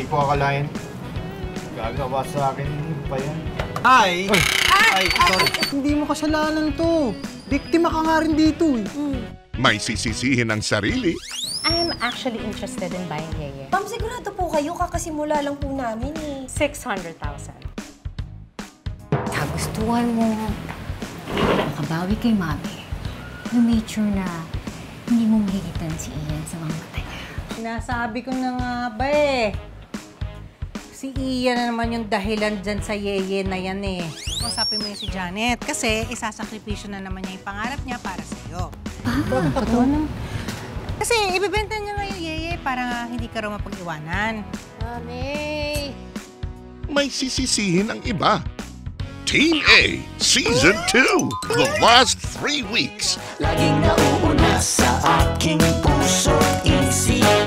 Hindi ko akalain. Gagawa sa akin pa yan. Ay, sorry. Hindi mo kasalanan to. Biktima ka nga rin dito eh. May sisisihin ang sarili. I'm actually interested in buying Yeye. Ma'am, sigurado po kayo, kakasimula lang po namin eh. 600,000. Kagustuhan mo makabawi kay Mami. No make sure na hindi mo mahigitan si Ian sa mga mata niya. Sinasabi ko na nga ba eh. Si Ian na naman yung dahilan dyan sa Yeye na yan eh. Usapin mo yung si Janet kasi isasakripisyo na naman niya yung pangarap niya para sa'yo. Totoo na. Kasi ibibenta niya nga yung Yeye para hindi ka raw mapag-iwanan. Mami! May sisisihin ang iba. Team A, Season 2, the last 3 weeks. Laging nauuna sa aking puso, isip